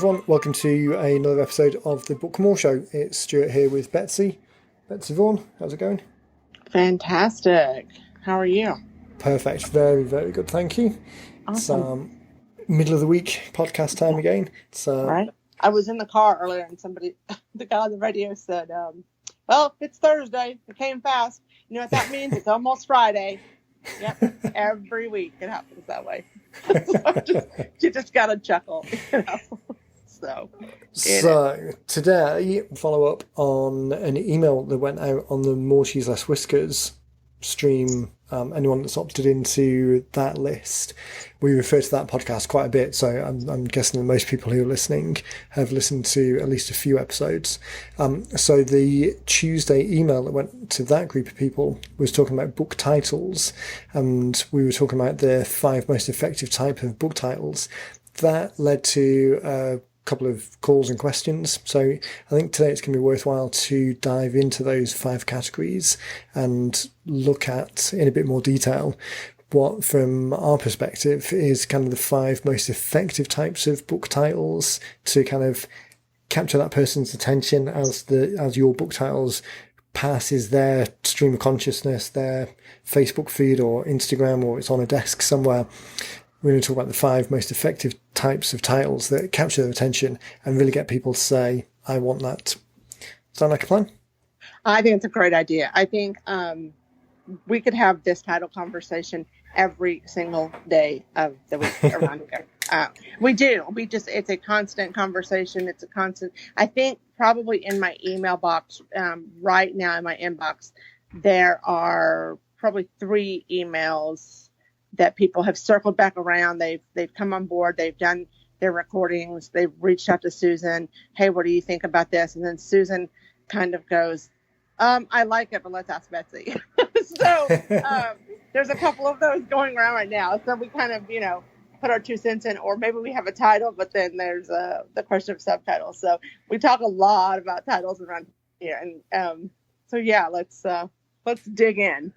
everyone, welcome to another episode of the Book More Show. It's Stuart here with Betsy. Betsy Vaughan, how's it going? Fantastic. How are you? Perfect, very, very good, thank you. Awesome. It's middle of the week, podcast time again. Right. I was in the car earlier and the guy on the radio said, well, it's Thursday. It came fast. You know what that means? It's almost Friday. Yep. Every week it happens that way. You just got to chuckle. So today, follow up on an email that went out on the More Cheese Less Whiskers stream. Anyone that's opted into that list, we refer to that podcast quite a bit, so I'm guessing that most people who are listening have listened to at least a few episodes. So the Tuesday email that went to that group of people was talking about book titles, and we were talking about the 5 most effective type of book titles. That led to a couple of calls and questions. So I think today it's going to be worthwhile to dive into those 5 categories and look at in a bit more detail what, from our perspective, is kind of the 5 most effective types of book titles to kind of capture that person's attention as your book titles passes their stream of consciousness, their Facebook feed or Instagram, or it's on a desk somewhere. We're going to talk about the 5 most effective types of titles that capture their attention and really get people to say, I want that. Sound like a plan? I think it's a great idea. I think we could have this title conversation every single day of the week around here. We do. It's a constant conversation. It's a constant. I think probably in my email box right now in my inbox, there are probably 3 emails that people have circled back around. They've come on board. They've done their recordings. They've reached out to Susan. Hey, what do you think about this? And then Susan kind of goes, I like it, but let's ask Betsy. So there's a couple of those going around right now. So we kind of, put our 2 cents in, or maybe we have a title, but then there's the question of subtitles. So we talk a lot about titles around here. And so yeah, let's dig in.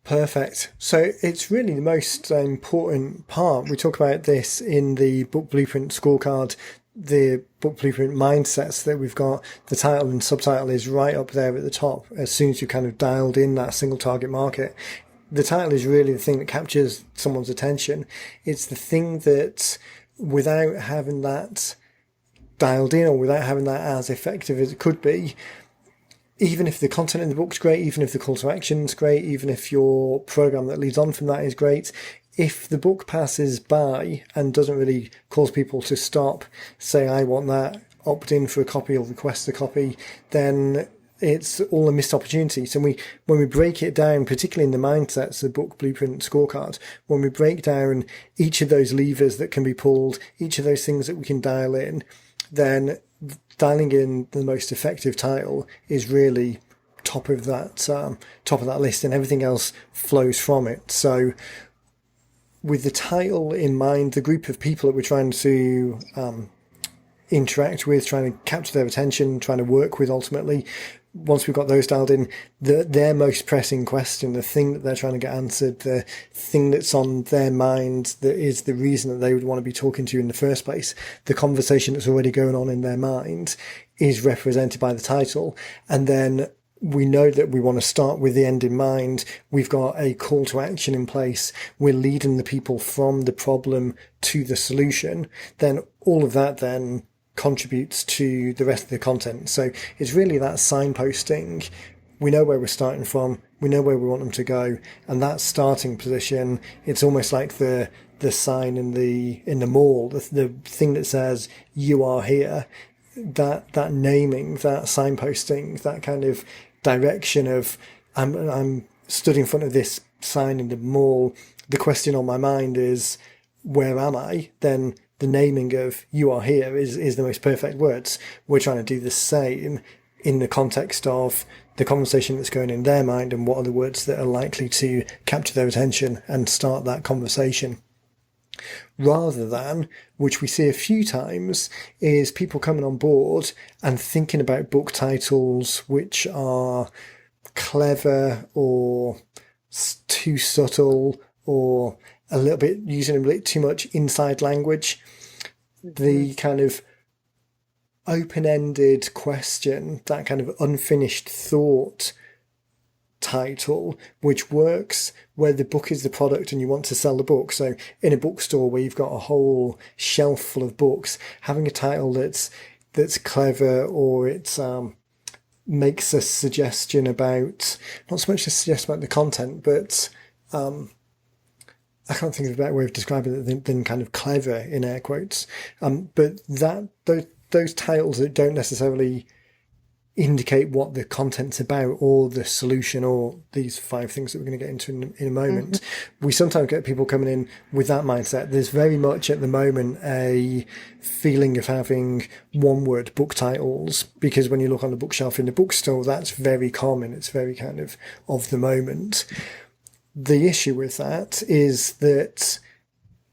Perfect. So it's really the most important part. We talk about this in the Book Blueprint scorecard, the Book Blueprint mindsets that we've got. The title and subtitle is right up there at the top as soon as you kind of dialed in that single target market. The title is really the thing that captures someone's attention. It's the thing that, without having that dialed in or without having that as effective as it could be, even if the content in the book's great, even if the call to action's great, even if your program that leads on from that is great, if the book passes by and doesn't really cause people to stop, say, I want that, opt in for a copy or request a copy, then it's all a missed opportunity. So when we break it down, particularly in the mindsets, the Book Blueprint scorecard, when we break down each of those levers that can be pulled, each of those things that we can dial in, then dialing in the most effective title is really top of that list, and everything else flows from it. So with the title in mind, the group of people that we're trying to interact with, trying to capture their attention, trying to work with ultimately, once we've got those dialed in, their most pressing question, the thing that they're trying to get answered, the thing that's on their mind that is the reason that they would want to be talking to you in the first place, the conversation that's already going on in their mind is represented by the title. And then we know that we want to start with the end in mind. We've got a call to action in place. We're leading the people from the problem to the solution. Then all of that then contributes to the rest of the content. So it's really that signposting. We know where we're starting from, we know where we want them to go, and that starting position, it's almost like the sign in the mall, the thing that says you are here, that naming, that signposting, that kind of direction of I'm stood in front of this sign in the mall, the question on my mind is, where am I? Then the naming of you are here is the most perfect words. We're trying to do the same in the context of the conversation that's going in their mind and what are the words that are likely to capture their attention and start that conversation. Rather than, which we see a few times, is people coming on board and thinking about book titles which are clever or too subtle or a little bit using a bit too much inside language. The kind of open-ended question, that kind of unfinished thought title, which works where the book is the product and you want to sell the book. So in a bookstore where you've got a whole shelf full of books, having a title that's clever, or it's makes a suggestion about, not so much a suggestion about the content, but I can't think of a better way of describing it than kind of clever in air quotes. But those titles that don't necessarily indicate what the content's about or the solution or these 5 things that we're going to get into in a moment. We sometimes get people coming in with that mindset. There's very much at the moment a feeling of having one-word book titles, because when you look on the bookshelf in the bookstore, that's very common. It's very kind of the moment. The issue with that is that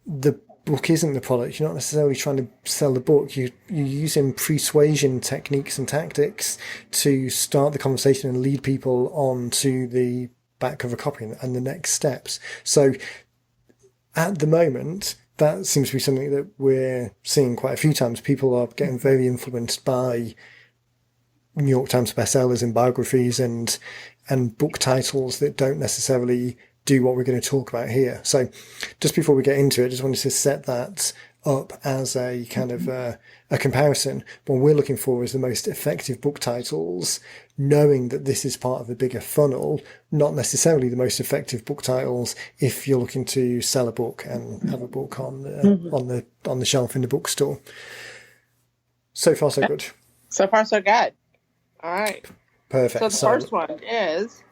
the book isn't the product. You're not necessarily trying to sell the book. You're using persuasion techniques and tactics to start the conversation and lead people on to the back cover copy and the next steps. So at the moment, that seems to be something that we're seeing quite a few times. People are getting very influenced by New York Times bestsellers and biographies and book titles that don't necessarily do what we're going to talk about here. So just before we get into it, I just wanted to set that up as a kind of a comparison. What we're looking for is the most effective book titles, knowing that this is part of a bigger funnel, not necessarily the most effective book titles if you're looking to sell a book and have a book on the shelf in the bookstore. So far, so good. So far, so good. All right. Perfect. So the first one is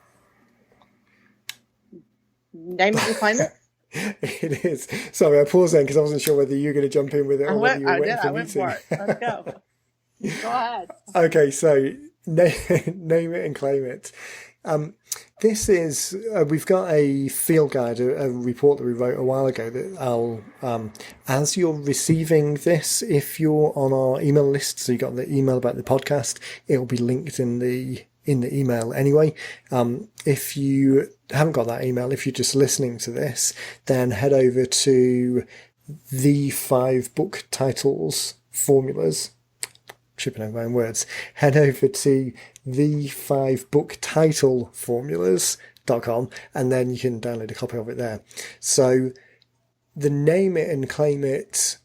name it and claim it. It is. Sorry, I paused then because I wasn't sure whether you were going to jump in with it or whether you were waiting for me to. I went for it. Let's go. Go ahead. Okay, so name it and claim it. This is, we've got a field guide, a report that we wrote a while ago that I'll, as you're receiving this, if you're on our email list, so you got the email about the podcast, it'll be linked in the email anyway. If you haven't got that email, if you're just listening to this, then head over to the 5 book titles formulas. Tripping over my own words. Head over to the 5 book title formulas.com and then you can download a copy of it there. So the name it and claim it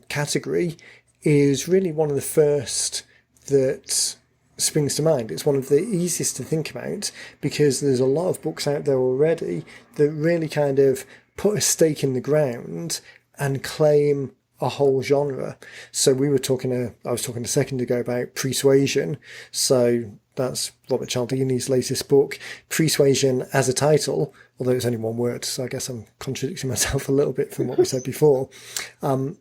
category is really one of the first that springs to mind. It's one of the easiest to think about because there's a lot of books out there already that really kind of put a stake in the ground and claim a whole genre. So I was talking a second ago about Persuasion. So that's Robert Cialdini's latest book. Persuasion as a title, although it's only one word, so I guess I'm contradicting myself a little bit from what we said before. But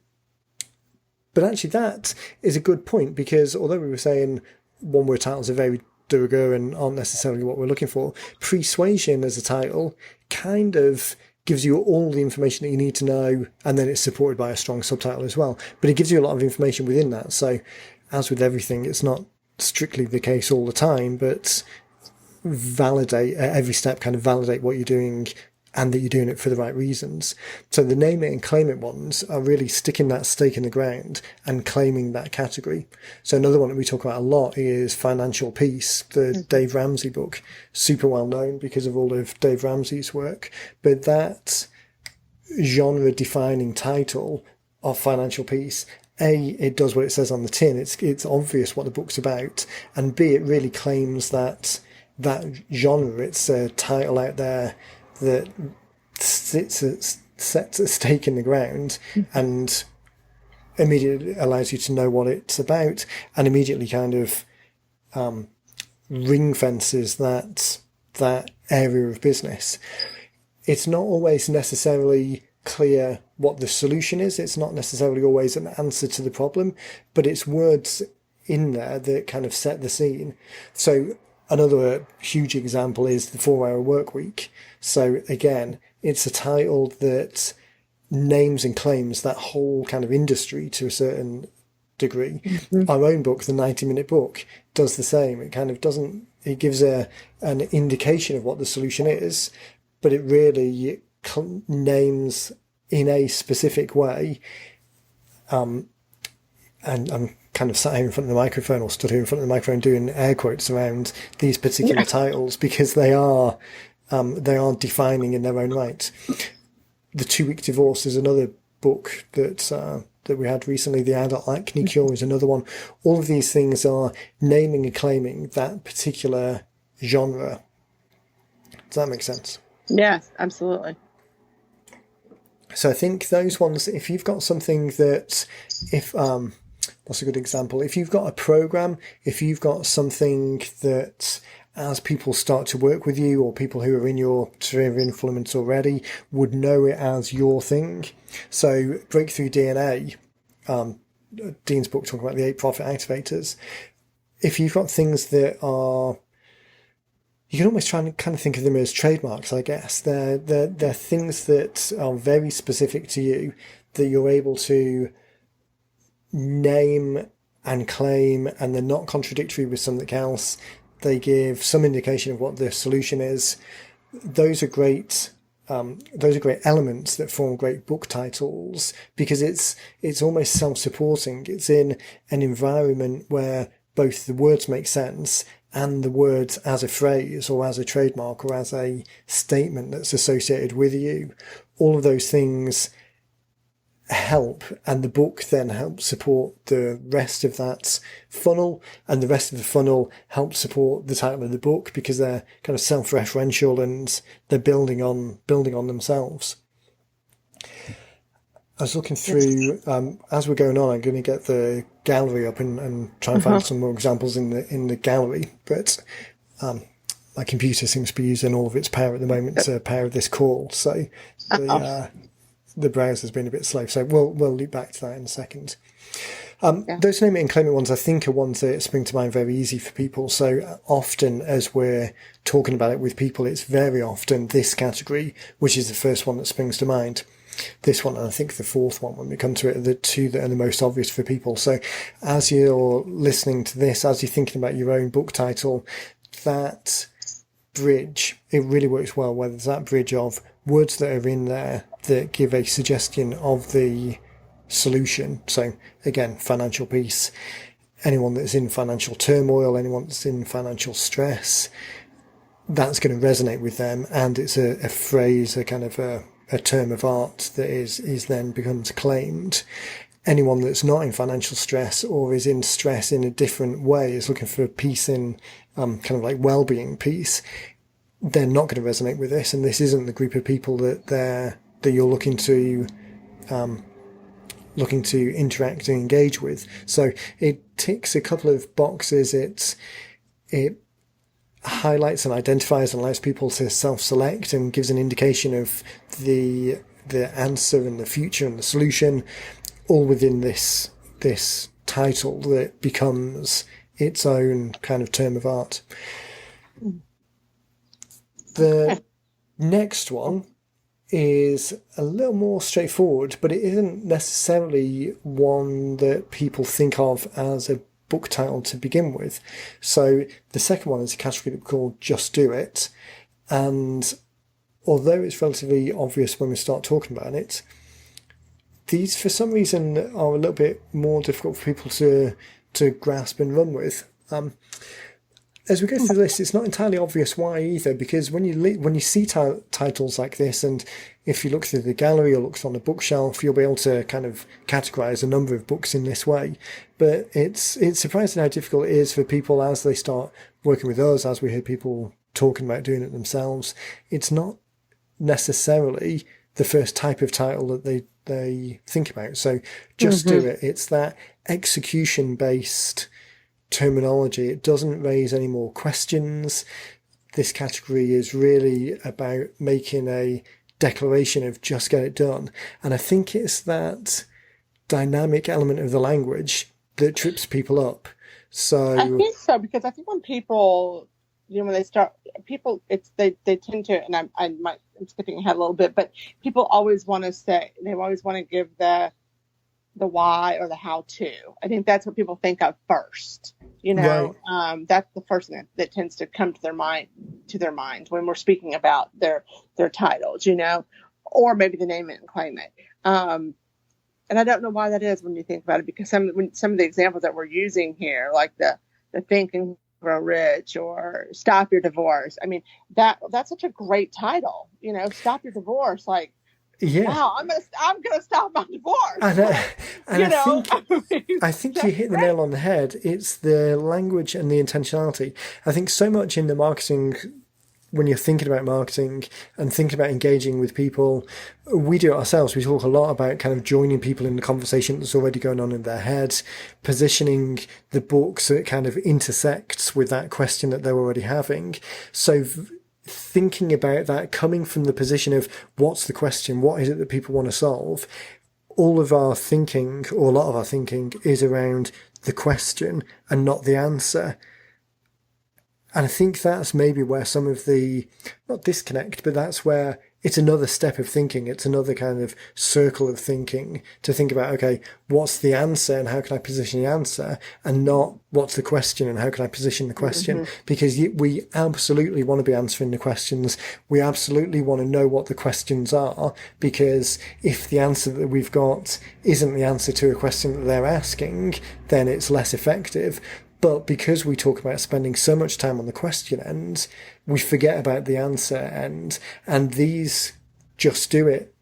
actually that is a good point because although we were saying one-word titles are very de rigueur and aren't necessarily what we're looking for, Persuasion as a title kind of gives you all the information that you need to know, and then it's supported by a strong subtitle as well. But it gives you a lot of information within that. So as with everything, it's not strictly the case all the time, but validate at every step, kind of validate what you're doing and that you're doing it for the right reasons. So the name it and claim it ones are really sticking that stake in the ground and claiming that category. So another one that we talk about a lot is Financial Peace, the Dave Ramsey book, super well known because of all of Dave Ramsey's work. But that genre defining title of Financial Peace, A, it does what it says on the tin. It's obvious what the book's about. And B, it really claims that genre. It's a title out there that sets a stake in the ground and immediately allows you to know what it's about and immediately kind of ring fences that area of business. It's not always necessarily clear what the solution is. It's not necessarily always an answer to the problem, but it's words in there that kind of set the scene. So another huge example is the 4-Hour Work Week. So again, it's a title that names and claims that whole kind of industry to a certain degree. Our own book, The 90-Minute Book, does the same. It kind of doesn't, it gives an indication of what the solution is, but it really names in a specific way, and I'm kind of sat here in front of the microphone or stood here in front of the microphone doing air quotes around these particular titles because they are defining in their own right. The 2-Week Divorce is another book that we had recently. The Adult Acne Cure is another one. All of these things are naming and claiming that particular genre. Does that make sense? Yes, absolutely. So I think those ones, if you've got something that, that's a good example. If you've got a program, if you've got something that as people start to work with you or people who are in your sphere of influence already would know it as your thing. So Breakthrough DNA, Dean's book talking about the 8 profit activators. If you've got things that are, you can almost try and kind of think of them as trademarks, I guess. They're things that are very specific to you that you're able to name and claim, and they're not contradictory with something else. They give some indication of what the solution is. Those are great elements that form great book titles because it's almost self-supporting. It's in an environment where both the words make sense and the words as a phrase or as a trademark or as a statement that's associated with you. All of those things help, and the book then helps support the rest of that funnel, and the rest of the funnel helps support the title of the book because they're kind of self-referential and they're building on themselves. I was looking through as we're going on. I'm going to get the gallery up and try and find some more examples in the gallery, but my computer seems to be using all of its power at the moment to power this call, so the browser's been a bit slow, so we'll loop back to that in a second. Those name it and claim it ones, I think, are ones that spring to mind very easy for people. So often as we're talking about it with people, it's very often this category, which is the first one that springs to mind. This one, and I think the fourth one, when we come to it, are the two that are the most obvious for people. So as you're listening to this, as you're thinking about your own book title, that bridge, it really works well, where there's that bridge of words that are in there that give a suggestion of the solution. So again, financial peace, anyone that's in financial turmoil, anyone that's in financial stress, that's going to resonate with them. And it's a phrase, a kind of a term of art that is then becomes claimed. Anyone that's not in financial stress or is in stress in a different way, is looking for peace in kind of like well-being peace, they're not going to resonate with this, and this isn't the group of people that you're looking to interact and engage with. So it ticks a couple of boxes. It highlights and identifies and allows people to self-select and gives an indication of the answer and the future and the solution, all within this title that becomes its own kind of term of art. The next one is a little more straightforward, but it isn't necessarily one that people think of as a book title to begin with. So the second one is a category called Just Do It. And although it's relatively obvious when we start talking about it, these for some reason are a little bit more difficult for people to grasp and run with. As we go through this, it's not entirely obvious why either, because when you see titles like this, and if you look through the gallery or look on a bookshelf, you'll be able to kind of categorize a number of books in this way. But it's surprising how difficult it is for people as they start working with us, as we hear people talking about doing it themselves. It's not necessarily the first type of title that they think about. So Just Do It. It's that execution-based terminology. It doesn't raise any more questions. This category is really about making a declaration of just get it done. And I think it's that dynamic element of the language that trips people up. So I think so, because I think when people, when they start, people, they tend to, and I'm skipping ahead a little bit, but people always want to say, they always want to give the why or the how to. I think that's what people think of first. Right. That's the first thing that tends to come to their mind when we're speaking about their titles, or maybe the name it and claim it. And I don't know why that is when you think about it, because some of the examples that we're using here, like the Think and Grow Rich or Stop Your Divorce. I mean, that's such a great title. Stop your divorce. Like, Yeah. wow, I'm gonna stop my divorce. And, and You know, I think you that's hit the great. nail on the head. It's the language and the intentionality. I think so much in the marketing, when you're thinking about marketing and thinking about engaging with people, we do it ourselves. We talk a lot about kind of joining people in the conversation that's already going on in their head, positioning the book so it kind of intersects with that question that they're already having. So thinking about that, coming from the position of what's the question, what is it that people want to solve, all of our thinking, or a lot of our thinking, is around the question and not the answer. And I think that's maybe where some of the, not disconnect, but that's where it's another step of thinking. It's another kind of circle of thinking to think about, okay, what's the answer and how can I position the answer, and not what's the question and how can I position the question? Mm-hmm. Because we absolutely want to be answering the questions. We absolutely want to know what the questions are, because if the answer that we've got isn't the answer to a question that they're asking, then it's less effective. But because we talk about spending so much time on the question end, we forget about the answer end. And these Just Do It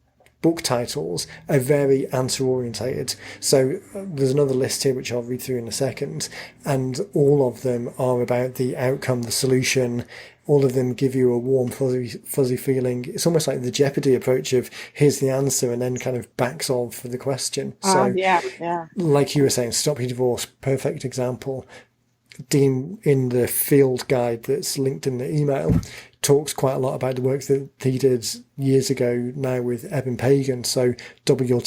book titles are very answer orientated. So there's another list here which I'll read through in a second, and all of them are about the outcome, the solution. All of them give you a warm, fuzzy feeling. It's almost like the Jeopardy approach of here's the answer and then kind of backs off for the question. So, Yeah. like you were saying, Stop Your Divorce, perfect example. Dean, in the field guide that's linked in the email, talks quite a lot about the work that he did years ago now with Eben Pagan. So Double Your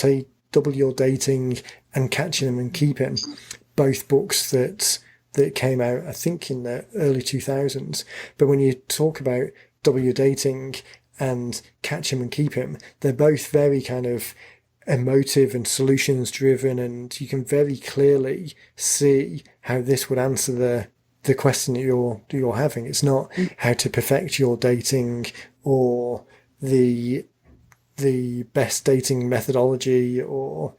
Dating and Catching Him and Keep Him, both books that came out, I think, in the early 2000s. But when you talk about Double Your Dating and Catch Him and Keep Him, they're both very kind of emotive and solutions driven, and you can very clearly see how this would answer the question that you're having. It's not how to perfect your dating or the best dating methodology or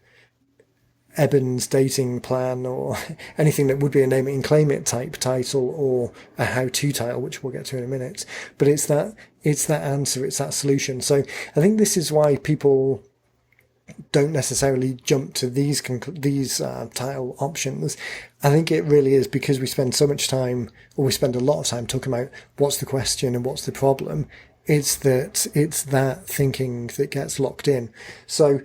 Eben's dating plan or anything that would be a name it and claim it type title or a how-to title, which we'll get to in a minute. But it's that answer, it's that solution. So I think this is why people don't necessarily jump to these title options. I think it really is because we spend so much time, or we spend a lot of time talking about what's the question and what's the problem. It's that thinking that gets locked in. So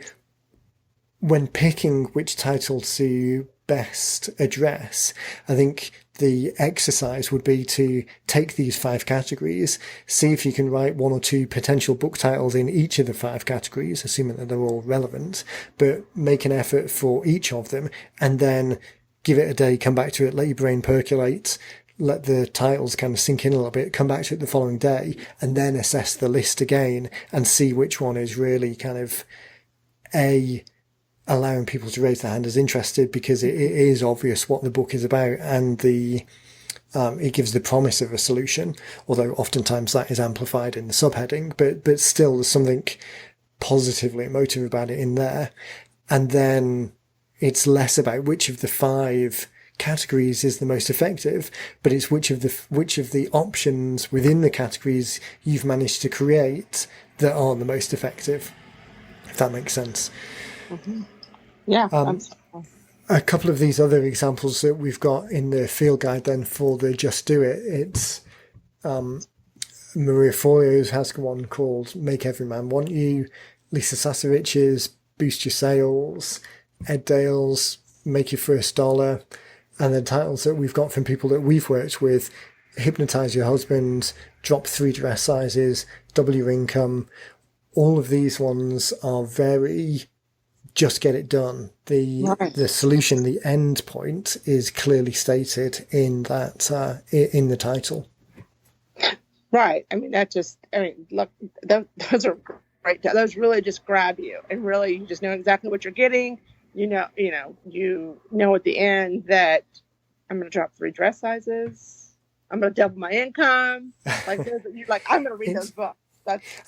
when picking which title to best address, I think the exercise would be to take these 5 categories, see if you can write 1 or 2 potential book titles in each of the 5 categories, assuming that they're all relevant, but make an effort for each of them, and then give it a day, come back to it, let your brain percolate, let the titles kind of sink in a little bit, come back to it the following day, and then assess the list again and see which one is really kind of allowing people to raise their hand as interested, because it is obvious what the book is about, and it gives the promise of a solution, although oftentimes that is amplified in the subheading, but still there's something positively emotive about it in there. And then it's less about which of the 5 categories is the most effective, but it's which of the options within the categories you've managed to create that are the most effective, if that makes sense. Mm-hmm. Yeah. A couple of these other examples that we've got in the field guide then for the Just Do It, it's Maria Forleo's has one called Make Every Man Want You, Lisa Sasovich's Boost Your Sales, Ed Dale's Make Your First Dollar, and the titles that we've got from people that we've worked with, Hypnotize Your Husband, Drop 3 Dress Sizes, Double Your Income. All of these ones are very just get it done. The solution, the end point, is clearly stated in that in the title. Right. I mean, look, those are great. Those really just grab you, and really you just know exactly what you're getting. You know at the end that I'm going to drop 3 dress sizes. I'm going to double my income. Like, I'm going to read those books.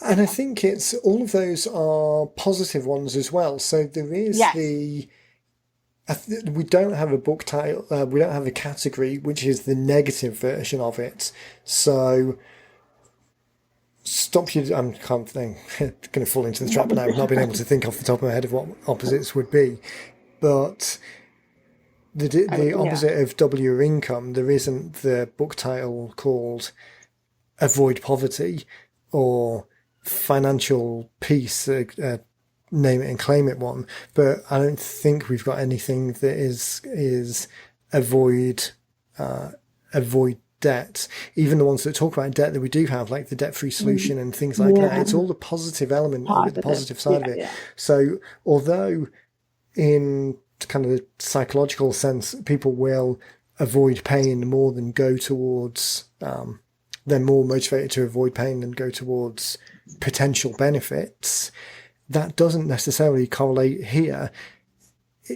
And I think it's all of those are positive ones as well. So there is yes. we don't have a book title, we don't have a category which is the negative version of it. So I'm going to fall into the trap now of not being able to think off the top of my head of what opposites would be. But the opposite of double your income, there isn't the book title called Avoid Poverty or Financial Peace, name it and claim it one. But I don't think we've got anything that is avoid debt. Even the ones that talk about debt that we do have, like the debt-free solution and things like that, it's all the positive element of it, the positive side of it. Yeah. So although in kind of the psychological sense, people will avoid pain more than go towards, they're more motivated to avoid pain than go towards potential benefits. That doesn't necessarily correlate here.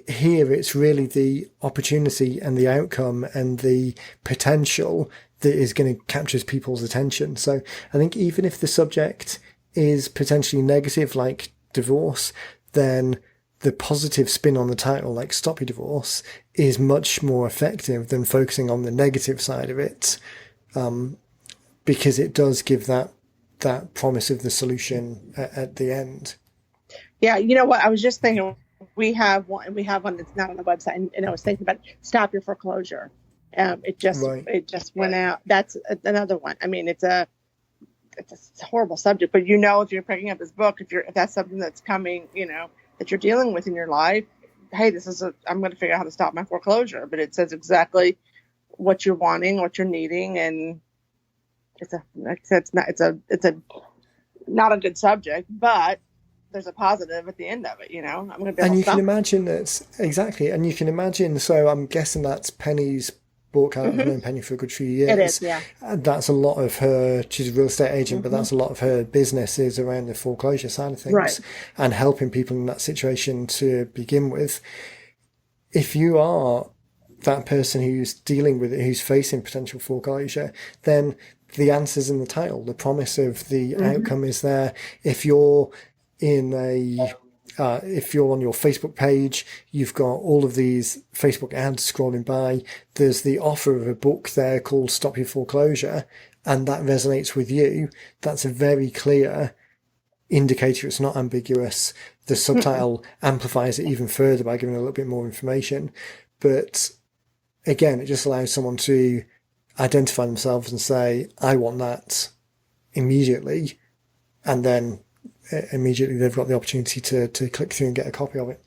Here, it's really the opportunity and the outcome and the potential that is going to capture people's attention. So I think even if the subject is potentially negative, like divorce, then the positive spin on the title, like Stop Your Divorce, is much more effective than focusing on the negative side of it, because it does give that promise of the solution at the end. Yeah, you know what? I was just thinking, we have one that's not on the website, and I was thinking about Stop Your Foreclosure. It just went out. That's another one. I mean, it's a horrible subject, but if you're picking up this book, if that's something that's coming, that you're dealing with in your life, hey, I'm going to figure out how to stop my foreclosure. But it says exactly what you're wanting, what you're needing, and it's not a good subject, but there's a positive at the end of it, I'm going to be able and you to can imagine that exactly, and you can imagine. So I'm guessing that's Penny's book. I've known Penny for a good few years. It is, yeah. That's a lot of her. She's a real estate agent, but that's a lot of her business is around the foreclosure side of things, right, and helping people in that situation to begin with. If you are that person who's dealing with it, who's facing potential foreclosure, then the answer's in the title. The promise of the outcome is there. If you're if you're on your Facebook page, you've got all of these Facebook ads scrolling by. There's the offer of a book there called Stop Your Foreclosure, and that resonates with you. That's a very clear indicator. It's not ambiguous. The subtitle amplifies it even further by giving a little bit more information. But again, it just allows someone to identify themselves and say, I want that immediately. And then immediately they've got the opportunity to click through and get a copy of it.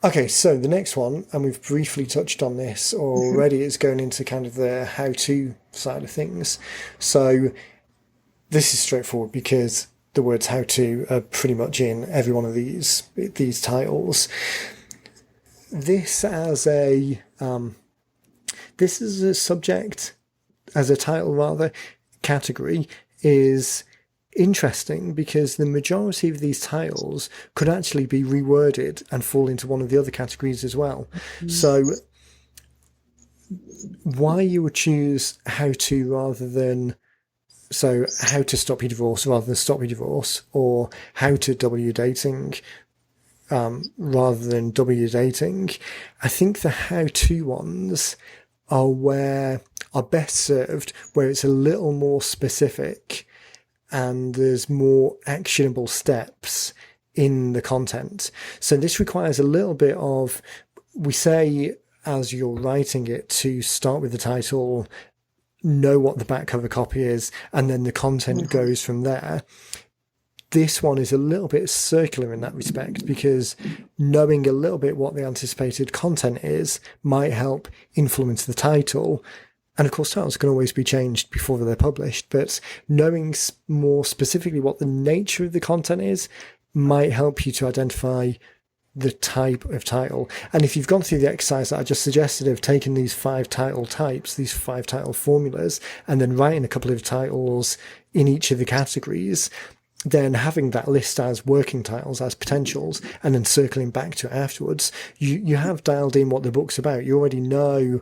Okay, so the next one, and we've briefly touched on this already, is going into kind of the how-to side of things. So this is straightforward because the words how-to are pretty much in every one of these titles. This is a subject, as a title rather, category, is interesting because the majority of these titles could actually be reworded and fall into one of the other categories as well. So why you would choose how to rather than, so how to stop your divorce rather than stop your divorce, or how to double your dating rather than double your dating, I think the how-to ones are best served where it's a little more specific and there's more actionable steps in the content. So this requires a little bit of, we say as you're writing it, to start with the title, know what the back cover copy is, and then the content goes from there. This one is a little bit circular in that respect because knowing a little bit what the anticipated content is might help influence the title. And of course, titles can always be changed before they're published, but knowing more specifically what the nature of the content is might help you to identify the type of title. And if you've gone through the exercise that I just suggested of taking these 5 title types, these 5 title formulas, and then writing a couple of titles in each of the categories, then having that list as working titles, as potentials, and then circling back to it afterwards, you have dialed in what the book's about. You already know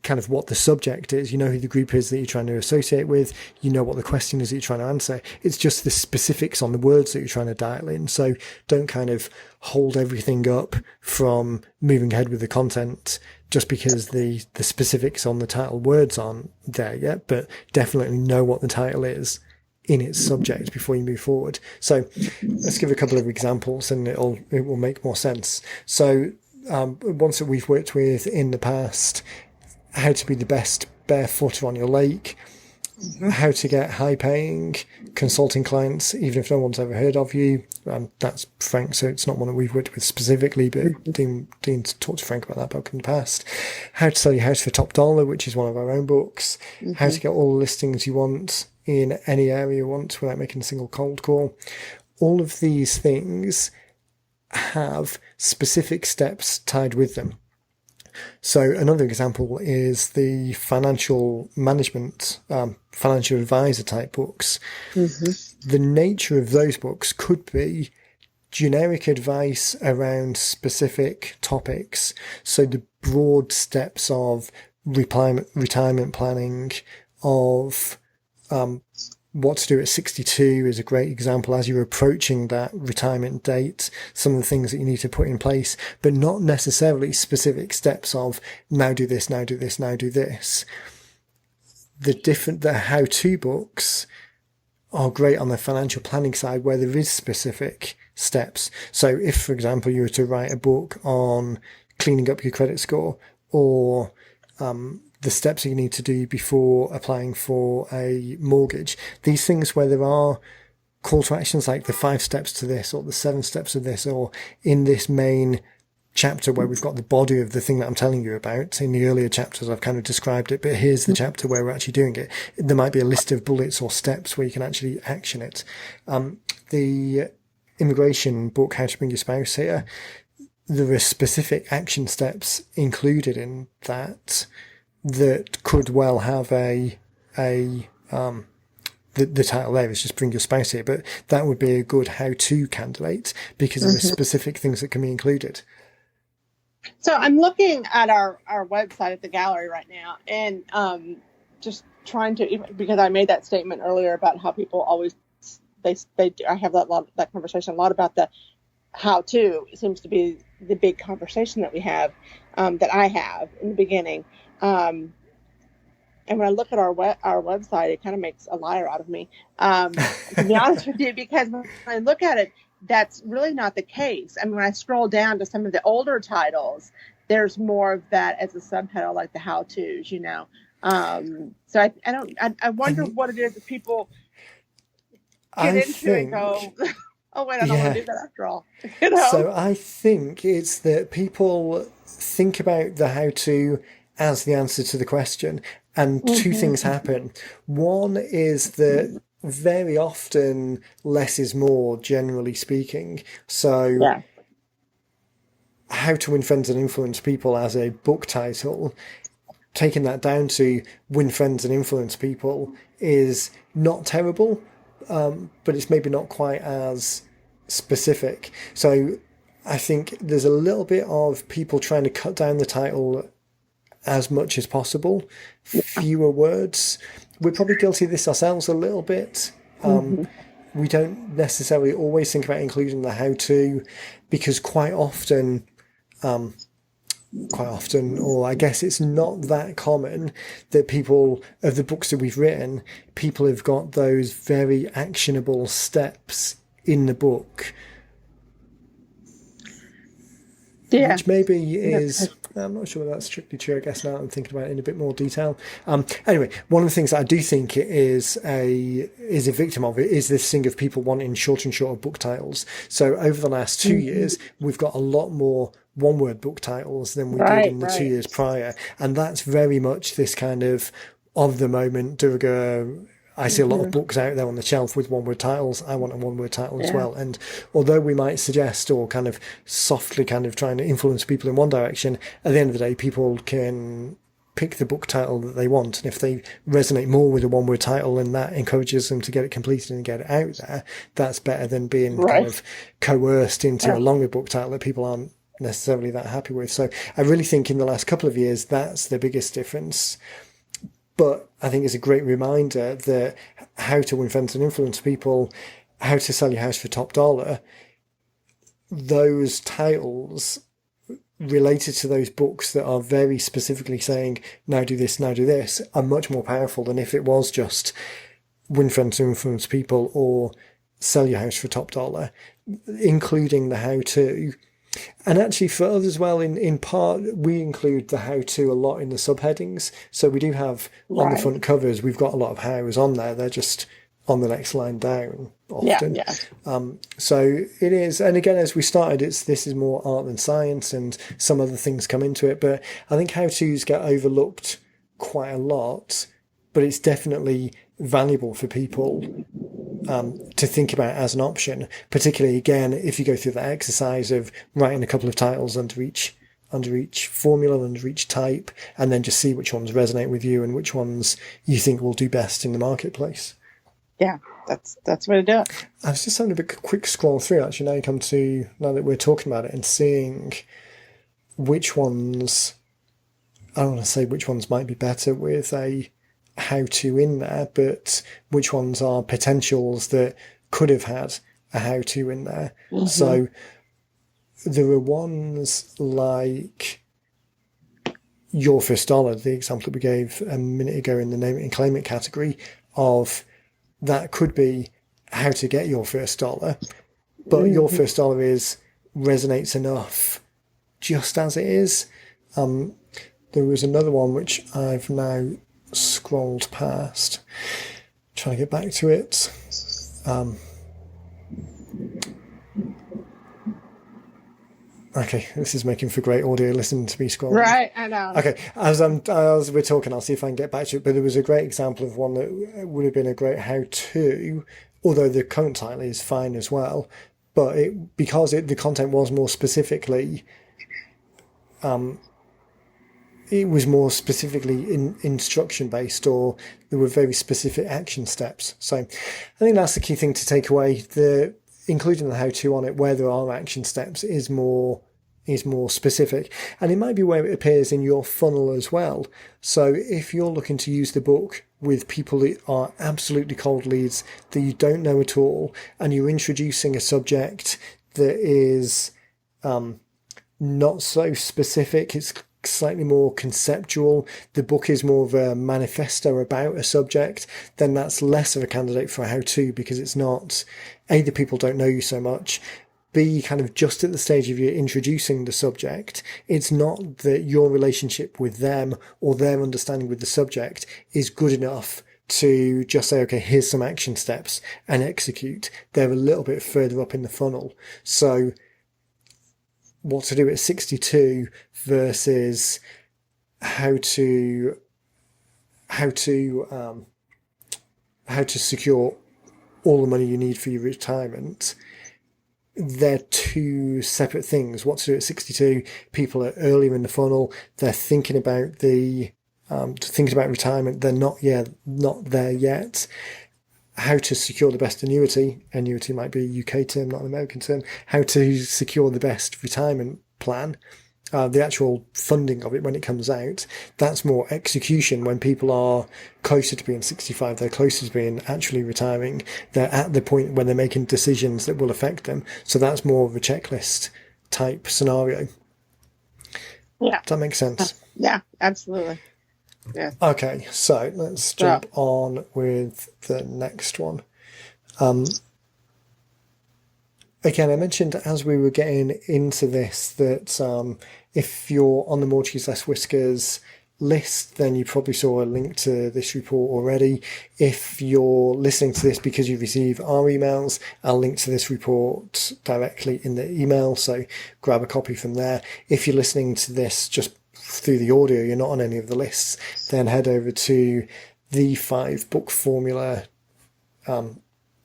kind of what the subject is. You know who the group is that you're trying to associate with. You know what the question is that you're trying to answer. It's just the specifics on the words that you're trying to dial in. So don't kind of hold everything up from moving ahead with the content just because the specifics on the title words aren't there yet, but definitely know what the title is in its subject before you move forward. So let's give a couple of examples and it will make more sense. So ones that we've worked with in the past: how to be the best barefooter on your lake, how to get high-paying consulting clients, even if no one's ever heard of you. That's Frank, so it's not one that we've worked with specifically, but Dean's talked to Frank about that book in the past. How to sell your house for top dollar, which is one of our own books. How to get all the listings you want in any area you want without making a single cold call. All of these things have specific steps tied with them. So another example is the financial management, financial advisor type books. The nature of those books could be generic advice around specific topics. So the broad steps of retirement planning, of what to do at 62 is a great example as you're approaching that retirement date, some of the things that you need to put in place, but not necessarily specific steps of now do this, now do this, now do this. The how-to books are great on the financial planning side where there is specific steps. So if, for example, you were to write a book on cleaning up your credit score, or the steps you need to do before applying for a mortgage. These things where there are call to actions like the 5 steps to this or the 7 steps of this, or in this main chapter where we've got the body of the thing that I'm telling you about. In the earlier chapters, I've kind of described it, but here's the chapter where we're actually doing it. There might be a list of bullets or steps where you can actually action it. The immigration book, How to Bring Your Spouse Here, there are specific action steps included in that could well have the title there is just Bring Your Spouse Here, but that would be a good how-to candidate because there are specific things that can be included. So I'm looking at our website at the gallery right now, and just trying to, because I made that statement earlier about how people always I have that conversation a lot about the how-to. It seems to be the big conversation that we have, that I have in the beginning. And when I look at our website, it kind of makes a liar out of me, to be honest with you, because when I look at it, that's really not the case. I mean, when I scroll down to some of the older titles, there's more of that as a subtitle, like the how-tos, you know. So I wonder what it is that people get into and go, oh, wait, I don't want to do that after all. You know? So I think it's that people think about the how-to as the answer to the question, and two things happen. One is that very often less is more, generally speaking. So How to Win Friends and Influence People as a book title, taking that down to Win Friends and Influence People, is not terrible, but it's maybe not quite as specific. So I think there's a little bit of people trying to cut down the title as much as possible, fewer words. We're probably guilty of this ourselves a little bit. We don't necessarily always think about including the how-to, because quite often, or I guess it's not that common that people, of the books that we've written, people have got those very actionable steps in the book. Yeah. Which maybe is, I'm not sure whether that's strictly true, I guess, now I'm thinking about it in a bit more detail. Anyway, one of the things that I do think it is a victim of it is this thing of people wanting shorter and shorter book titles. So over the last 2 years, we've got a lot more one-word book titles than we did in the 2 years prior. And that's very much this kind of the moment, Durga. I see a lot of books out there on the shelf with one-word titles. I want a one-word title as well. And although we might suggest or kind of softly kind of trying to influence people in one direction, at the end of the day, people can pick the book title that they want. And if they resonate more with a one-word title and that encourages them to get it completed and get it out there, that's better than being kind of coerced into a longer book title that people aren't necessarily that happy with. So I really think in the last couple of years, that's the biggest difference. But I think it's a great reminder that How to Win Friends and Influence People, How to Sell Your House for Top Dollar, those titles related to those books that are very specifically saying, now do this, are much more powerful than if it was just Win Friends and Influence People or Sell Your House for Top Dollar, including the how-to. And actually for us as well, in part, we include the how-to a lot in the subheadings. So we do have on the front covers, we've got a lot of hows on there. They're just on the next line down often. So it is, and again, as we started, this is more art than science, and some other things come into it. But I think how-tos get overlooked quite a lot, but it's definitely valuable for people to think about as an option, particularly again if you go through that exercise of writing a couple of titles under each formula, under each type, and then just see which ones resonate with you and which ones you think will do best in the marketplace. Yeah, that's the way to do it. I was just having a quick scroll through actually now that we're talking about it and seeing which ones, I don't want to say which ones might be better with a how-to in there, but which ones are potentials that could have had a how-to in there. Mm-hmm. So there are ones like Your First Dollar, the example that we gave a minute ago in the Name It and Claim It category, of that could be how to get your first dollar, but your first dollar resonates enough just as it is. There was another one which I've now scrolled past, trying to get back to it. Okay, this is making for great audio listening to me scroll. Right, I know. Okay, as we're talking, I'll see if I can get back to it. But there was a great example of one that would have been a great how-to, although the current title is fine as well. But the content was more specifically, it was more specifically instruction based, or there were very specific action steps. So I think that's the key thing to take away. Including the how-to on it, where there are action steps, is more specific, and it might be where it appears in your funnel as well. So if you're looking to use the book with people that are absolutely cold leads that you don't know at all, and you're introducing a subject that is not so specific, it's slightly more conceptual, the book is more of a manifesto about a subject, then that's less of a candidate for a how-to, because it's not, A, the people don't know you so much, B, kind of just at the stage of you introducing the subject, it's not that your relationship with them or their understanding with the subject is good enough to just say, okay, here's some action steps and execute. They're a little bit further up in the funnel. So what to do at 62 versus how to secure all the money you need for your retirement. They're two separate things. What to do at 62, people are earlier in the funnel. They're thinking about retirement. They're not there yet. How to secure the best annuity might be a UK term, not an American term. How to secure the best retirement plan. The actual funding of it when it comes out, that's more execution. When people are closer to being 65, they're closer to being actually retiring. They're at the point when they're making decisions that will affect them. So that's more of a checklist type scenario. Yeah. Does that make sense? Yeah, absolutely. Yeah. Okay, so let's jump on with the next one. Again, I mentioned as we were getting into this that if you're on the More Cheese Less Whiskers list, then you probably saw a link to this report already. If you're listening to this because you receive our emails, I'll link to this report directly in the email, so grab a copy from there. If you're listening to this just through the audio, you're not on any of the lists, then head over to the 5-book formula, the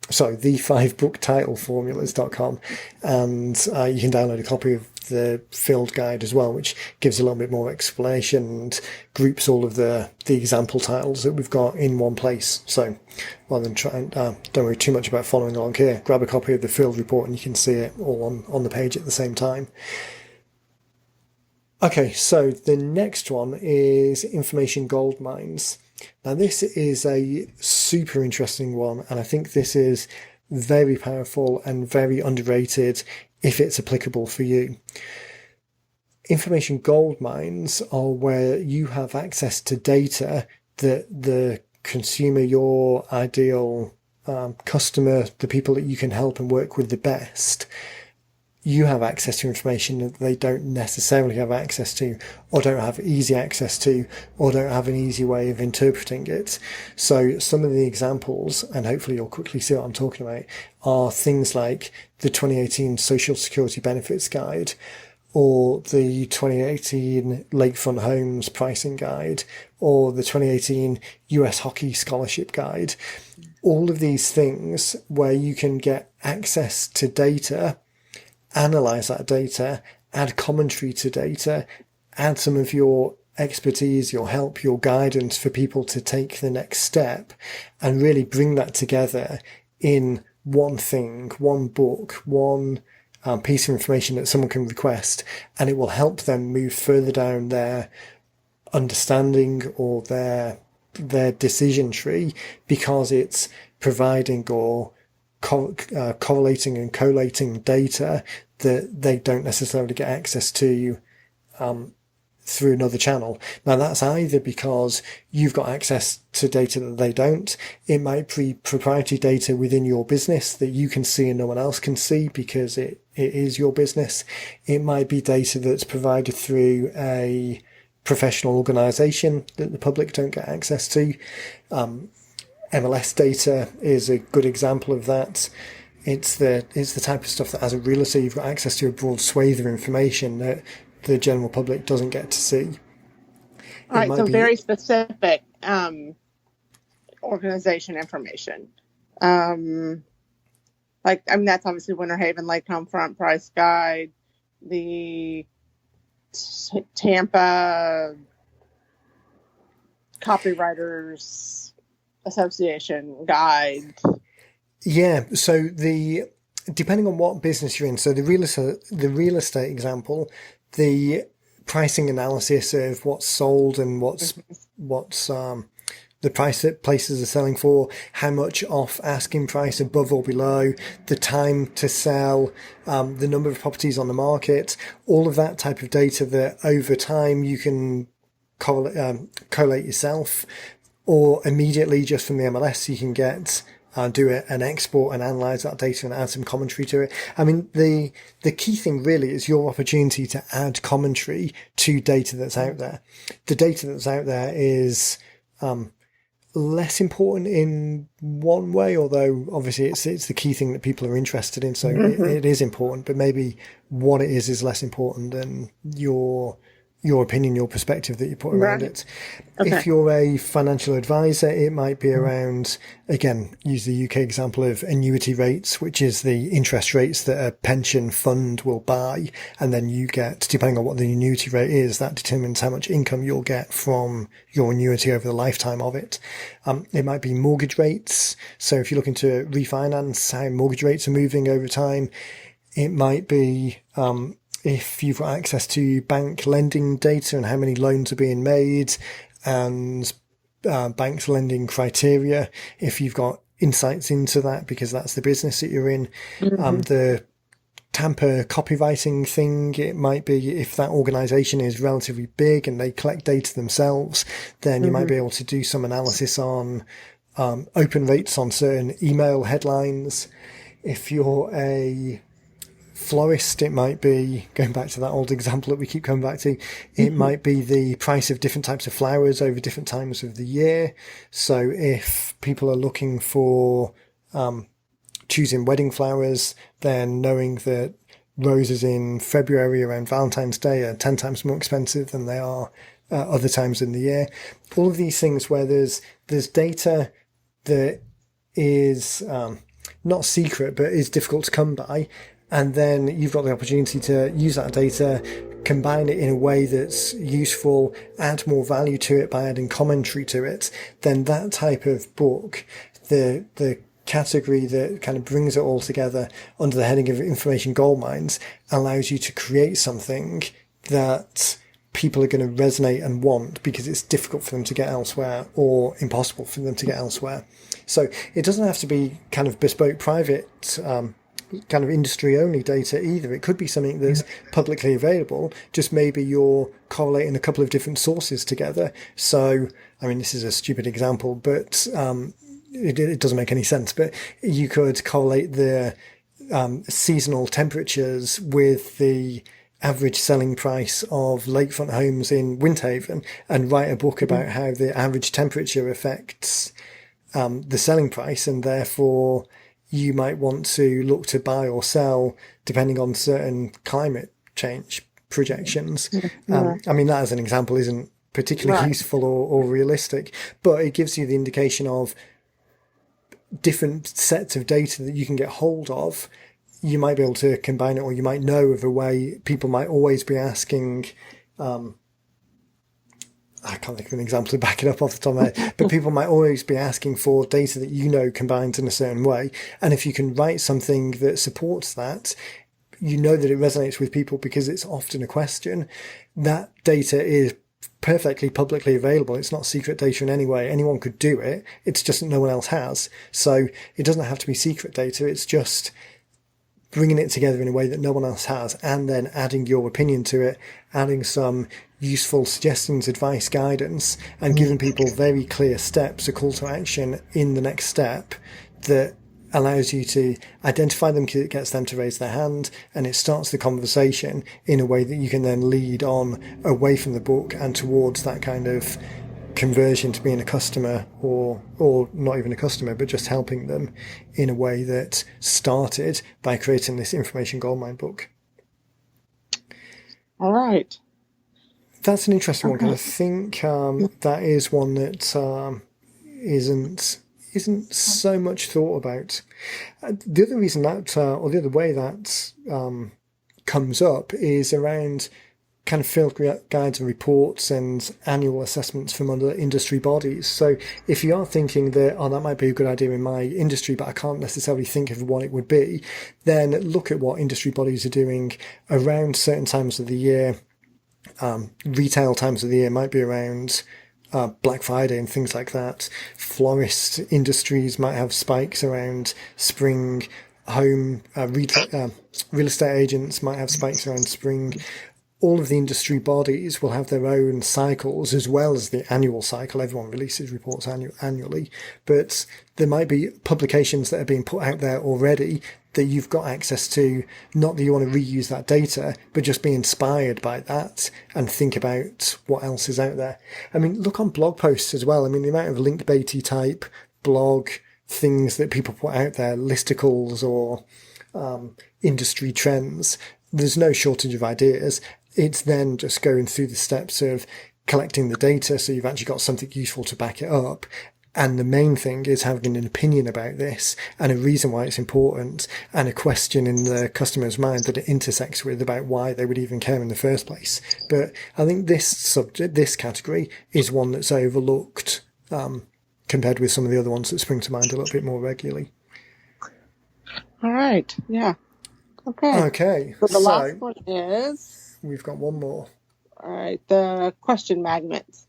5-book title formulas.com, and you can download a copy of the field guide as well, which gives a little bit more explanation and groups all of the example titles that we've got in one place. So rather than don't worry too much about following along here, grab a copy of the field report and you can see it all on the page at the same time. Okay, so the next one is information gold mines. Now, this is a super interesting one, and I think this is very powerful and very underrated if it's applicable for you. Information gold mines are where you have access to data that the consumer, your ideal customer, the people that you can help and work with the best, you have access to information that they don't necessarily have access to, or don't have easy access to, or don't have an easy way of interpreting it. So some of the examples, and hopefully you'll quickly see what I'm talking about, are things like the 2018 Social Security Benefits Guide, or the 2018 Lakefront Homes Pricing Guide, or the 2018 US Hockey Scholarship Guide. All of these things where you can get access to data, analyze that data, add commentary to data, add some of your expertise, your help, your guidance for people to take the next step, and really bring that together in one thing, one book, one piece of information that someone can request, and it will help them move further down their understanding or their decision tree, because it's providing or correlating and collating data that they don't necessarily get access to through another channel. Now, that's either because you've got access to data that they don't. It might be proprietary data within your business that you can see and no one else can see because it is your business. It might be data that's provided through a professional organization that the public don't get access to. MLS data is a good example of that. It's the type of stuff that as a realtor you've got access to a broad swathe of information that the general public doesn't get to see. All right, so very specific organization information. That's obviously Winter Haven Lake Homefront Price Guide, the Tampa Copywriters Association Guide. Yeah, so depending on what business you're in, so the real estate example, the pricing analysis of what's sold and what's the price that places are selling for, how much off asking price, above or below, the time to sell, the number of properties on the market, all of that type of data that over time you can collate yourself, or immediately just from the MLS you can get do an export and analyze that data and add some commentary to it. I mean, the key thing really is your opportunity to add commentary to data that's out there. The data that's out there is less important in one way, although obviously it's the key thing that people are interested in, so it is important, but maybe what it is less important than your opinion, your perspective that you put around it. Okay. If you're a financial advisor, it might be around, again, use the UK example of annuity rates, which is the interest rates that a pension fund will buy. And then you get, depending on what the annuity rate is, that determines how much income you'll get from your annuity over the lifetime of it. It might be mortgage rates. So if you're looking to refinance, how mortgage rates are moving over time. It might be, if you've got access to bank lending data and how many loans are being made, and banks lending criteria, if you've got insights into that because that's the business that you're in. The Tampa copywriting thing, it might be if that organization is relatively big and they collect data themselves, then you might be able to do some analysis on open rates on certain email headlines. If you're a florist, it might be, going back to that old example that we keep coming back to, it might be the price of different types of flowers over different times of the year. So if people are looking for choosing wedding flowers, then knowing that roses in February around Valentine's Day are 10 times more expensive than they are other times in the year. All of these things where there's data that is not secret but is difficult to come by. And then you've got the opportunity to use that data, combine it in a way that's useful, add more value to it by adding commentary to it. Then that type of book, the category that kind of brings it all together under the heading of information gold mines, allows you to create something that people are going to resonate and want because it's difficult for them to get elsewhere or impossible for them to get elsewhere. So it doesn't have to be kind of bespoke private kind of industry only data either. It could be something that's publicly available, just maybe you're correlating a couple of different sources together. So, I mean, this is a stupid example, but it doesn't make any sense, but you could correlate the seasonal temperatures with the average selling price of lakefront homes in Windhaven and write a book about how the average temperature affects the selling price, and therefore you might want to look to buy or sell depending on certain climate change projections. I mean, that as an example isn't particularly useful or realistic, but it gives you the indication of different sets of data that you can get hold of. You might be able to combine it, or you might know of a way people might always be asking, I can't think of an example to back it up off the top of my head, but people might always be asking for data that you know combines in a certain way. And if you can write something that supports that, you know that it resonates with people because it's often a question. That data is perfectly publicly available. It's not secret data in any way. Anyone could do it. It's just that no one else has. So it doesn't have to be secret data. It's just bringing it together in a way that no one else has, and then adding your opinion to it, adding some useful suggestions, advice, guidance, and giving people very clear steps, a call to action in the next step that allows you to identify them because it gets them to raise their hand, and it starts the conversation in a way that you can then lead on away from the book and towards that kind of conversion to being a customer, or not even a customer, but just helping them in a way that started by creating this information goldmine book. All right. That's an interesting one, because I think that is one that isn't so much thought about. The other reason that, or the other way that comes up is around kind of field guides and reports and annual assessments from other industry bodies. So if you are thinking that, that might be a good idea in my industry, but I can't necessarily think of what it would be, then look at what industry bodies are doing around certain times of the year. Retail times of the year might be around Black Friday and things like that. Florist industries might have spikes around spring. Home real estate agents might have spikes around spring. All of the industry bodies will have their own cycles as well as the annual cycle. Everyone releases reports annually, but there might be publications that are being put out there already that you've got access to. Not that you want to reuse that data, but just be inspired by that and think about what else is out there. I mean, look on blog posts as well. I mean, the amount of link-baity type blog things that people put out there, listicles or industry trends, there's no shortage of ideas. It's then just going through the steps of collecting the data so you've actually got something useful to back it up. And the main thing is having an opinion about this and a reason why it's important and a question in the customer's mind that it intersects with about why they would even care in the first place. But I think this category is one that's overlooked compared with some of the other ones that spring to mind a little bit more regularly. All right. Yeah. Okay. So the last one is... We've got one more. All right. The question magnets.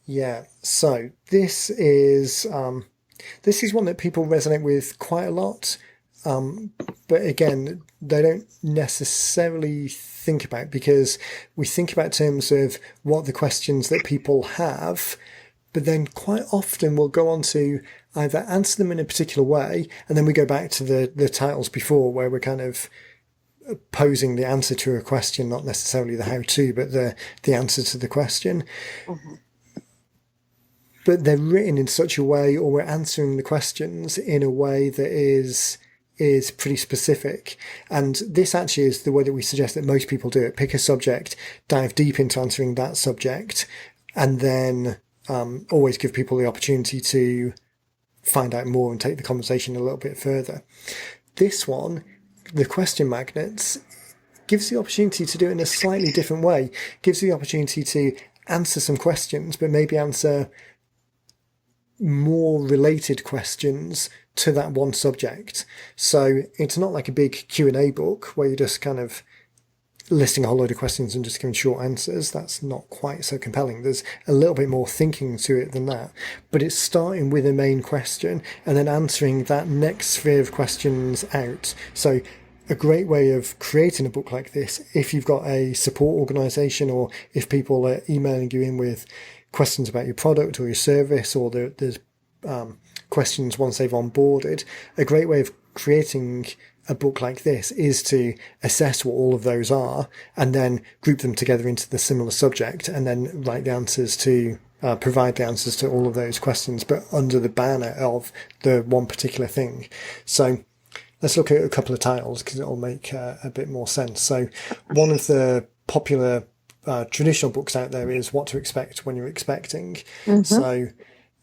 Yeah. So this is one that people resonate with quite a lot. But again, they don't necessarily think about, because we think about terms of what the questions that people have, but then quite often we'll go on to either answer them in a particular way, and then we go back to the titles before where we're kind of posing the answer to a question, not necessarily the how-to, but the answer to the question. Mm-hmm. But they're written in such a way, or we're answering the questions in a way that is pretty specific. And this actually is the way that we suggest that most people do it. Pick a subject, dive deep into answering that subject, and then always give people the opportunity to find out more and take the conversation a little bit further. This one, the question magnets, gives the opportunity to do it in a slightly different way, gives the opportunity to answer some questions, but maybe answer more related questions to that one subject. So it's not like a big Q&A book where you just kind of listing a whole load of questions and just giving short answers. That's not quite so compelling. There's a little bit more thinking to it than that, but it's starting with a main question and then answering that next sphere of questions out. So a great way of creating a book like this, if you've got a support organization or if people are emailing you in with questions about your product or your service, or there's questions once they've onboarded, a great way of creating a book like this is to assess what all of those are and then group them together into the similar subject and then write the answers to provide the answers to all of those questions, but under the banner of the one particular thing. So let's look at a couple of titles because it'll make a bit more sense. So one of the popular traditional books out there is What to Expect When You're Expecting. So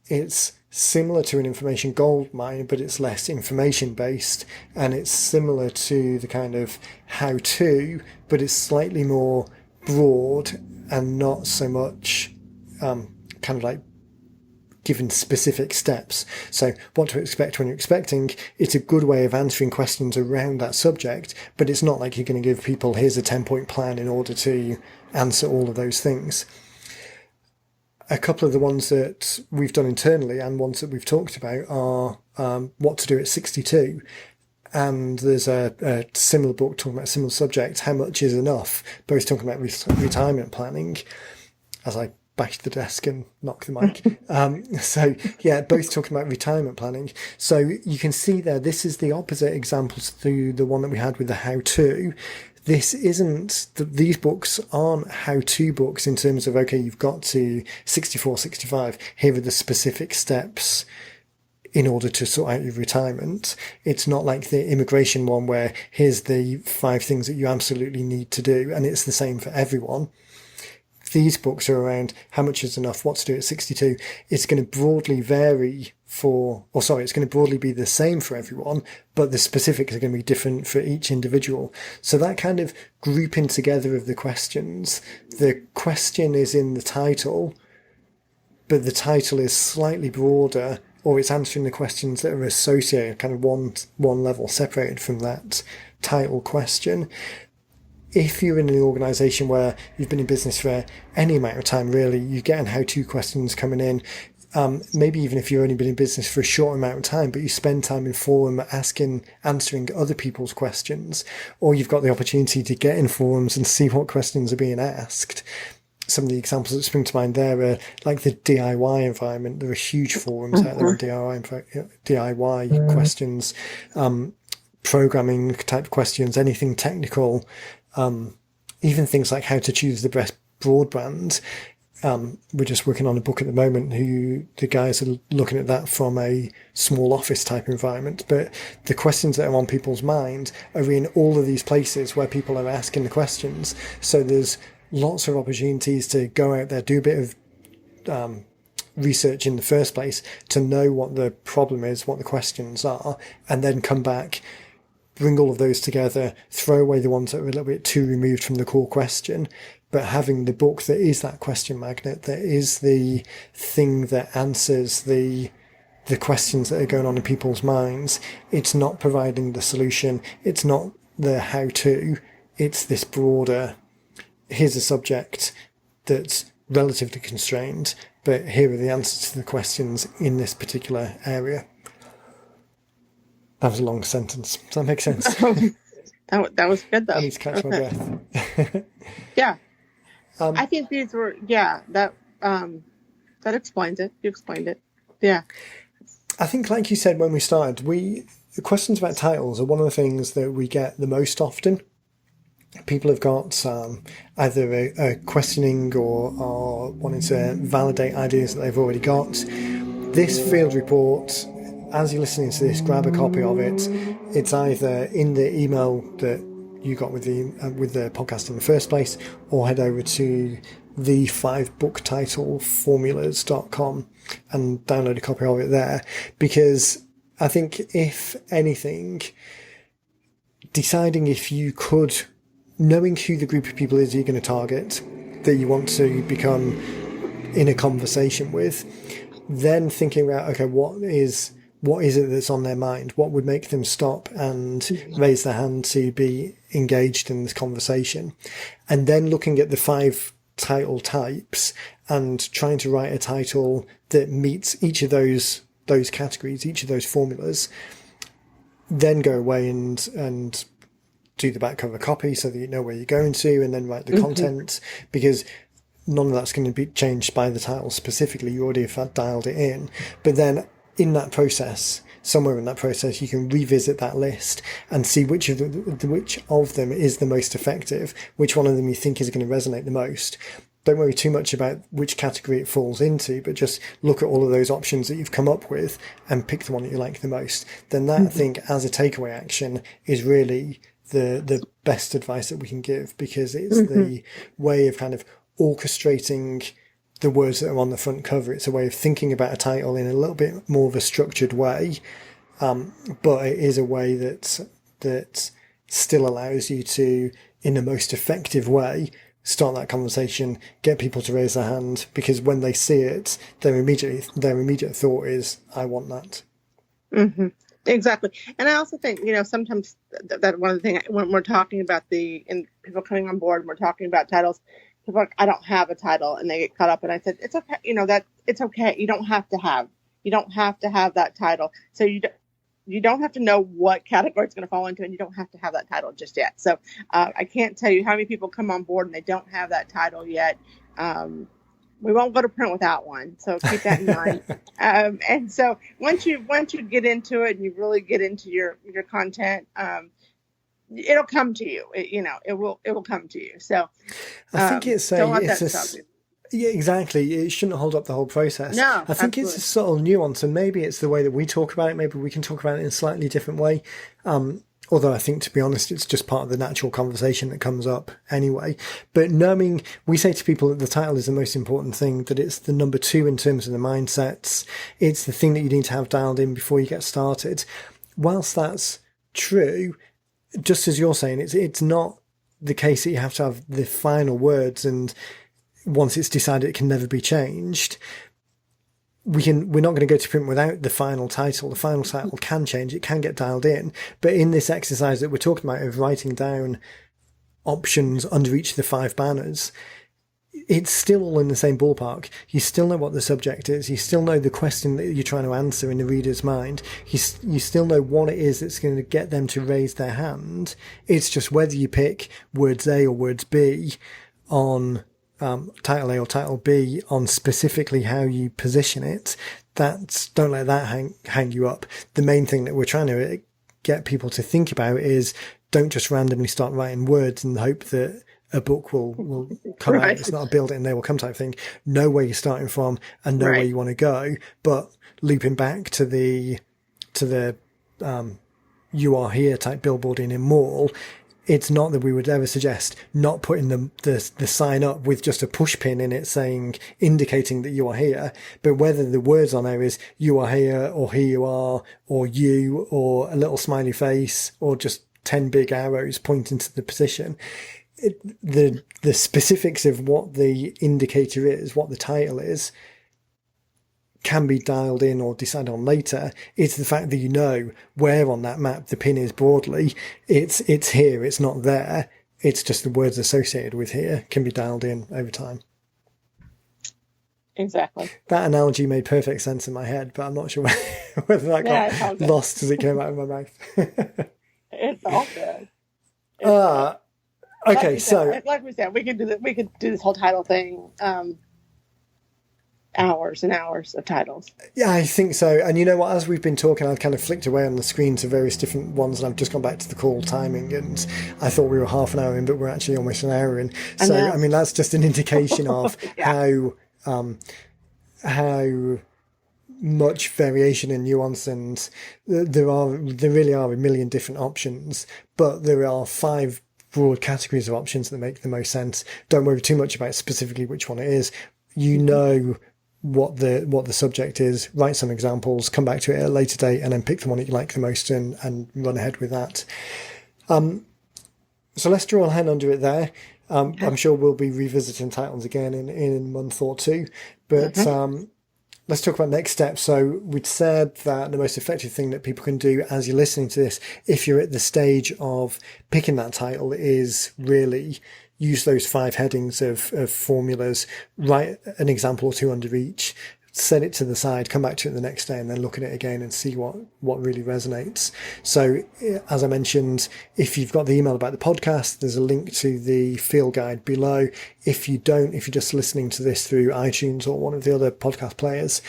it's similar to an information gold mine, but it's less information based, and it's similar to the kind of how to, but it's slightly more broad and not so much kind of like given specific steps. So what to expect when you're expecting, it's a good way of answering questions around that subject, but it's not like you're going to give people, here's a 10-point plan in order to answer all of those things. A couple of the ones that we've done internally and ones that we've talked about are What to Do at 62. And there's a similar book talking about a similar subject, How Much Is Enough, both talking about retirement planning, as I bash the desk and knock the mic. So yeah, both talking about retirement planning. So you can see there, this is the opposite examples to the one that we had with the how-to. This isn't, these books aren't how-to books in terms of, okay, you've got to 64, 65, here are the specific steps in order to sort out your retirement. It's not like the immigration one where here's the 5 things that you absolutely need to do, and it's the same for everyone. These books are around how much is enough, what to do at 62. It's going to broadly vary it's going to broadly be the same for everyone, but the specifics are going to be different for each individual. So that kind of grouping together of the questions, the question is in the title, but the title is slightly broader, or it's answering the questions that are associated, kind of one level separated from that title question. If you're in an organisation where you've been in business for any amount of time, really, you're getting how-to questions coming in. Maybe even if you've only been in business for a short amount of time, but you spend time in forum answering other people's questions, or you've got the opportunity to get in forums and see what questions are being asked. Some of the examples that spring to mind there are like the DIY environment. There are huge forums out there on DIY questions, programming type questions, anything technical, even things like how to choose the best broadband. We're just working on a book at the moment the guys are looking at that from a small office type environment, but the questions that are on people's mind are in all of these places where people are asking the questions. So there's lots of opportunities to go out there, do a bit of research in the first place to know what the problem is, what the questions are, and then come back, bring all of those together, throw away the ones that are a little bit too removed from the core question, but having the book that is that question magnet, that is the thing that answers the questions that are going on in people's minds. It's not providing the solution. It's not the how-to. It's this broader, here's a subject that's relatively constrained, but here are the answers to the questions in this particular area. That was a long sentence. Does that make sense? That was good, though. I need to catch my breath. Yeah. I think these were, that explains it. You explained it. Yeah. I think, like you said when we started, the questions about titles are one of the things that we get the most often. People have got either a questioning or wanting to validate ideas that they've already got. This field report, as you're listening to this, grab a copy of it. It's either in the email that you got with the podcast in the first place, or head over to the 5booktitleformulas.com and download a copy of it there. Because I think, if anything, deciding if you could, knowing who the group of people is you're going to target, that you want to become in a conversation with, then thinking about, okay, what is what is it that's on their mind? What would make them stop and raise their hand to be engaged in this conversation? And then looking at the 5 title types and trying to write a title that meets each of those categories, each of those formulas, then go away and do the back cover copy so that you know where you're going to, and then write the content, because none of that's going to be changed by the title specifically. You already have dialed it in. But then in that process, somewhere in that process, you can revisit that list and see which of them is the most effective, which one of them you think is going to resonate the most. Don't worry too much about which category it falls into, but just look at all of those options that you've come up with and pick the one that you like the most. Then that, I think, as a takeaway action, is really the best advice that we can give, because it's the way of kind of orchestrating the words that are on the front cover. It's a way of thinking about a title in a little bit more of a structured way, but it is a way that still allows you to, in the most effective way, start that conversation, get people to raise their hand, because when they see it, their immediate thought is, I want that. Mm-hmm. Exactly. And I also think, sometimes that one of the things when we're talking about people coming on board and we're talking about titles, people are like, I don't have a title, and they get caught up. And I said, it's okay. It's okay. You don't have to have that title. So you don't have to know what category it's going to fall into, and you don't have to have that title just yet. So I can't tell you how many people come on board and they don't have that title yet. We won't go to print without one, so keep that in mind. And so once you get into it and you really get into your content, it'll come to you. It will come to you. So I think yeah, exactly. It shouldn't hold up the whole process. No, I think it's a subtle nuance, and maybe it's the way that we talk about it. Maybe we can talk about it in a slightly different way. Although I think, to be honest, it's just part of the natural conversation that comes up anyway. But knowing, we say to people that the title is the most important thing, that it's the number 2 in terms of the mindsets. It's the thing that you need to have dialed in before you get started. Whilst that's true, just as you're saying, it's not the case that you have to have the final words, and once it's decided, it can never be changed. We're not going to go to print without the final title. The final title can change. It can get dialed in. But in this exercise that we're talking about of writing down options under each of the 5 banners, it's still all in the same ballpark. You still know what the subject is. You still know the question that you're trying to answer in the reader's mind. You still know what it is that's going to get them to raise their hand. It's just whether you pick words A or words B on title A or title B on specifically how you position it. Don't let that hang you up. The main thing that we're trying to get people to think about is, don't just randomly start writing words and hope that a book will come out. It's not a build it and they will come type thing. Know where you're starting from and know where you want to go. But looping back to the you are here type billboarding in mall, it's not that we would ever suggest not putting the sign up with just a push pin in it indicating that you are here, but whether the words on there is you are here, or here you are, or you, or a little smiley face, or just 10 big arrows pointing to the position. The specifics of what the indicator is, what the title is, can be dialed in or decided on later. It's the fact that you know where on that map the pin is broadly. It's here, it's not there. It's just the words associated with here can be dialed in over time. Exactly. That analogy made perfect sense in my head, but I'm not sure whether that got lost as it came out of my mouth. It's all good. Okay, like we said, we could do this whole title thing. Hours and hours of titles. Yeah, I think so. And you know what, as we've been talking, I've kind of flicked away on the screen to various different ones, and I've just gone back to the call timing, and I thought we were half an hour in, but we're actually almost an hour in. So I mean, that's just an indication of how much variation and nuance, and there really are a million different options, but there are 5 broad categories of options that make the most sense. Don't worry too much about specifically which one it is. You know what the subject is, write some examples, come back to it at a later date, and then pick the one that you like the most and run ahead with that. So let's draw a line under it there. I'm sure we'll be revisiting titles again in a month or two, but let's talk about next steps. So we'd said that the most effective thing that people can do as you're listening to this, if you're at the stage of picking that title, is really use those 5 headings of formulas, write an example or 2 under each, set it to the side, come back to it the next day, and then look at it again and see what really resonates. So as I mentioned, if you've got the email about the podcast, there's a link to the field guide below. If you're just listening to this through iTunes or one of the other podcast players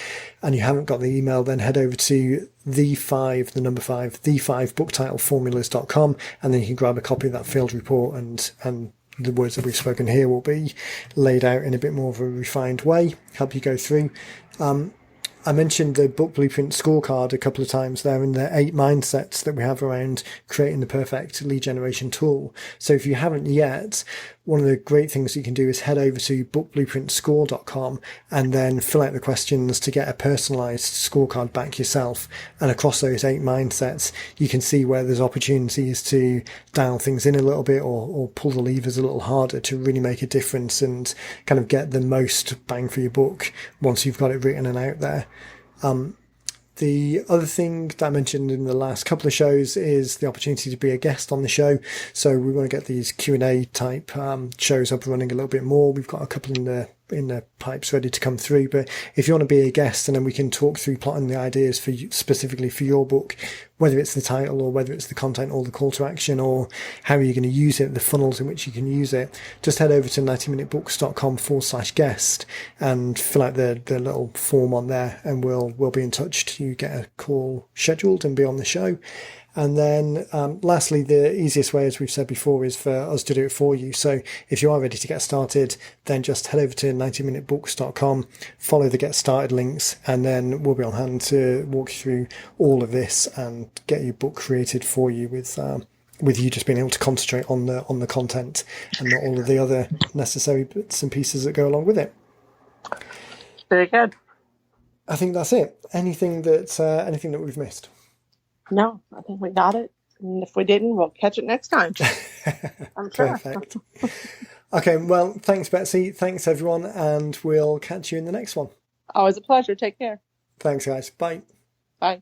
and you haven't got the email, then head over to the5booktitleformulas.com, and then you can grab a copy of that field report, and the words that we've spoken here will be laid out in a bit more of a refined way, help you go through. I mentioned the book blueprint scorecard a couple of times there, and the 8 mindsets that we have around creating the perfect lead generation tool. So if you haven't yet, one of the great things you can do is head over to bookblueprintscore.com and then fill out the questions to get a personalized scorecard back yourself. And across those 8 mindsets, you can see where there's opportunities to dial things in a little bit or pull the levers a little harder to really make a difference and kind of get the most bang for your buck once you've got it written and out there. The other thing that I mentioned in the last couple of shows is the opportunity to be a guest on the show. So we want to get these Q&A type shows up and running a little bit more. We've got a couple in the pipes ready to come through. But if you want to be a guest, and then we can talk through plotting the ideas for you, specifically for your book, whether it's the title or whether it's the content or the call to action or how you're going to use it, the funnels in which you can use it, just head over to 90minutebooks.com/guest and fill out the little form on there, and we'll be in touch to get a call scheduled and be on the show. And then lastly, the easiest way, as we've said before, is for us to do it for you. So if you are ready to get started, then just head over to 90minutebooks.com, follow the get started links, and then we'll be on hand to walk you through all of this and get your book created for you with you just being able to concentrate on the content and not all of the other necessary bits and pieces that go along with it. Very good. I think that's it. Anything that we've missed? No, I think we got it. And if we didn't, we'll catch it next time. I'm sure. Perfect. Okay, well, thanks, Betsy. Thanks, everyone. And we'll catch you in the next one. Always a pleasure. Take care. Thanks, guys. Bye. Bye.